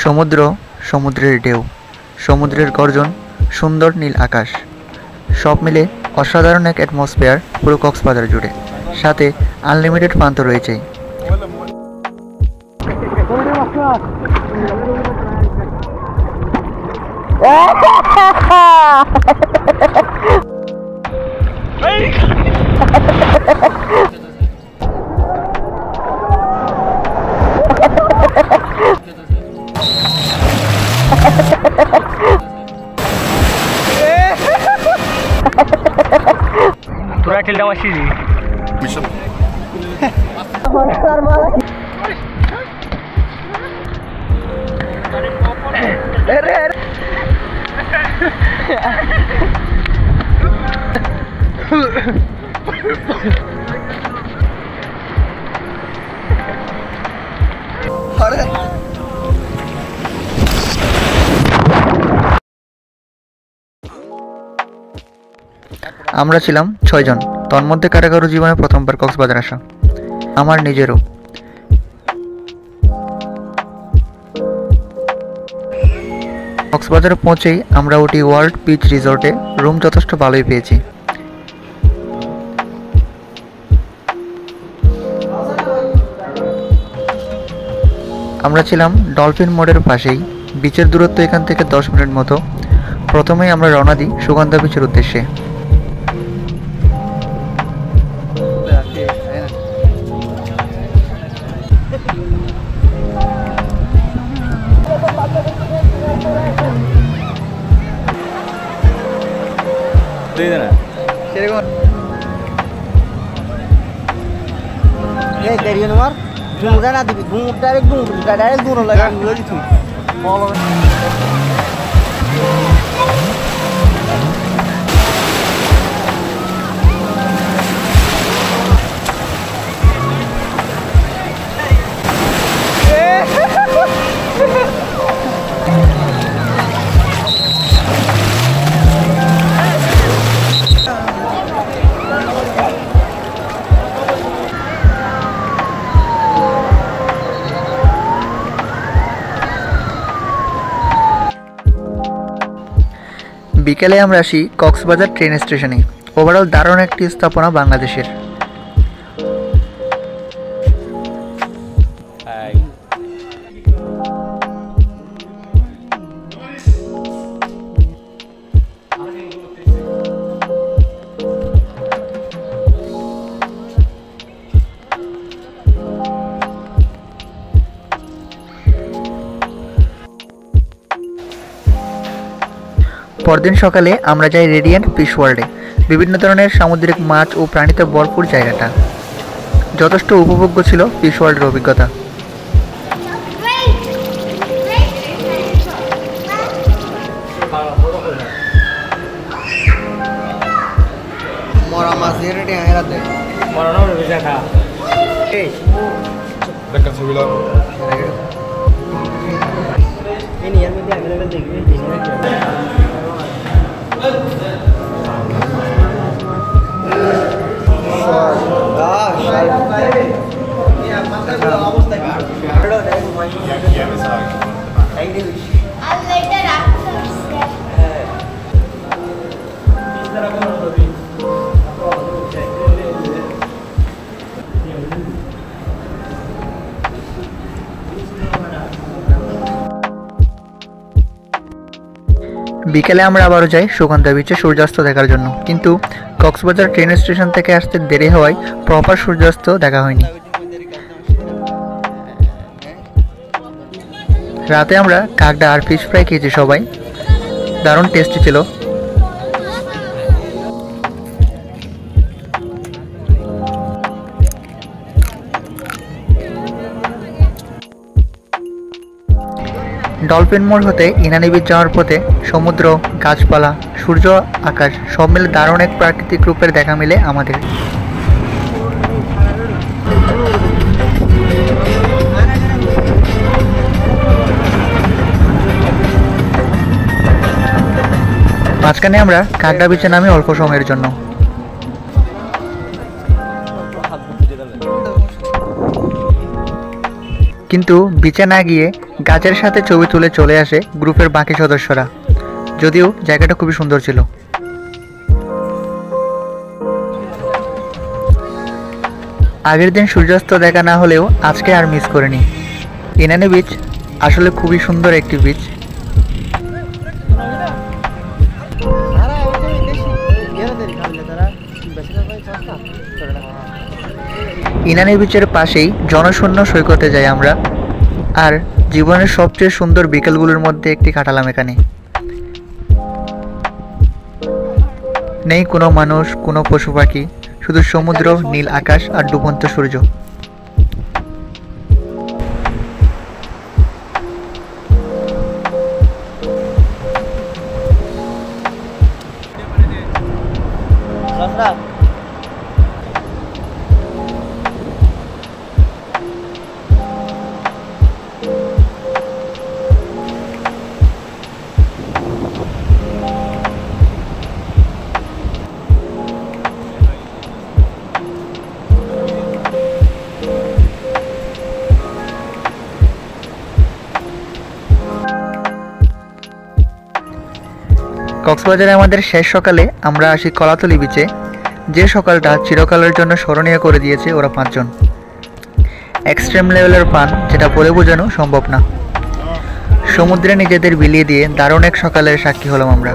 সমুদ্র, সমুদ্রের ঢেউ, সমুদ্রের গর্জন, সুন্দর নীল আকাশ, সব মিলে অসাধারণ এক অ্যাটমসফিয়ার পুরো কক্সবাজার জুড়ে। সাথে আনলিমিটেড ফান তো রয়েছেই। তোরা খেলতে আসছিস আমরা ছিলাম 6 জন, তন্মধ্যে কারো জীবনে প্রথমবার কক্সবাজার আসা, আমার নিজেরও। কক্সবাজারে পৌঁছেই আমরা উঠি ওয়ার্ল্ড বিচ রিসোর্টে। রুম যথেষ্ট ভালোই পেয়েছি। আমরা ছিলাম ডলফিন মোড়ের পাশেই। বিচের দূরত্ব এখান থেকে 10 মিনিট মতো। প্রথমেই আমরা রওনা দিই সুগন্ধা বিচের উদ্দেশ্যে। বিকেলে আমরা আসি কক্সবাজার ট্রেন স্টেশনে। ওভারঅল দারুণ একটি স্থাপনা বাংলাদেশের। পরদিন সকালে আমরা যাই রেডিয়েন্ট ফিশ ওয়ার্ল্ডে। বিভিন্ন ধরনের সামুদ্রিক মাছ ও প্রাণীতে ভরপুর জায়গাটা। যথেষ্ট উপভোগ্য ছিল ফিশ ওয়ার্ল্ডের অভিজ্ঞতা। বিকেলে আমরা আবারও যাই সুগন্ধা বিচে সূর্যাস্ত দেখার জন্য, কিন্তু কক্সবাজার ট্রেন স্টেশন থেকে আসতে দেরি হওয়ায় প্রপার সূর্যাস্ত দেখা হয়নি। রাতে আমরা কাকড়া আর ফিশ ফ্রাই খেয়েছি সবাই, দারুণ টেস্টি ছিল। ডলফিন মোড় হতে ইনানি বিচ যাওয়ার পথে সমুদ্র, গাছপালা, সূর্য, আকাশ সব মিলে দারুণ এক প্রাকৃতিক রূপের দেখা মিলে আমাদের। মাঝখানে আমরা কাকড়া বিচে নামি অল্প সময়ের জন্য। কিন্তু বিচে না গিয়ে গাছের সাথে ছবি তুলে চলে আসে গ্রুপের বাকি সদস্যরা। যদিও জায়গাটা খুবই সুন্দর ছিল। আগের দিন সূর্যাস্ত দেখা না হলেও আজকে আর মিস করিনি। ইনানি বিচ আসলে খুবই সুন্দর একটি বিচ। ইনানি বিচের পাশেই জনশূন্য সৈকতে যাই আমরা, আর জীবনের সবচেয়ে সুন্দর বিকেলগুলোর মধ্যে একটি কাটালাম এখানে। নেই কোনো মানুষ, কোনো পশু পাখি, শুধু সমুদ্র, নীল আকাশ আর ডুবন্ত সূর্য। কক্সবাজারে আমাদের শেষ সকালে আমরা আসি কলাতলি বিচে, যে সকালটা চিরকালের জন্য স্মরণীয় করে দিয়েছে ওরা 5 জন। এক্সট্রিম লেভেলের ফান, যেটা বলে বোঝানো সম্ভব না। সমুদ্রে নিজেদের বিলিয়ে দিয়ে দারুণ এক সকালের সাক্ষী হলাম আমরা।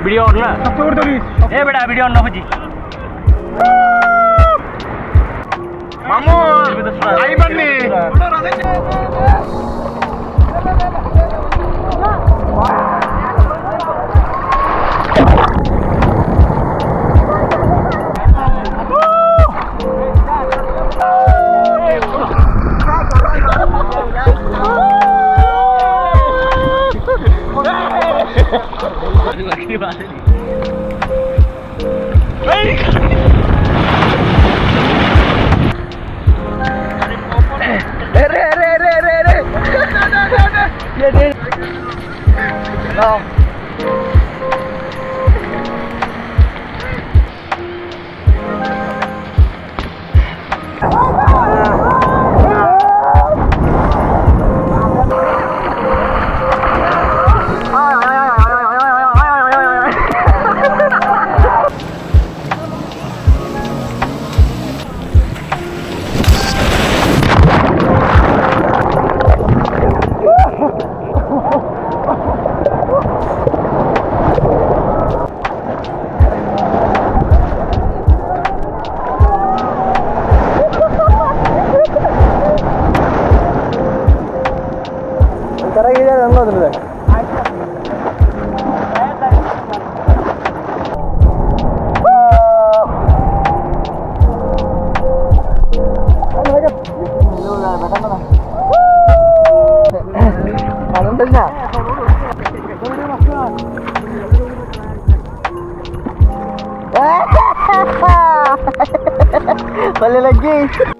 वीडियो ऑन ना ए बेटा वीडियो ऑन ना होजी मामू आई बन्नी Balik lagi.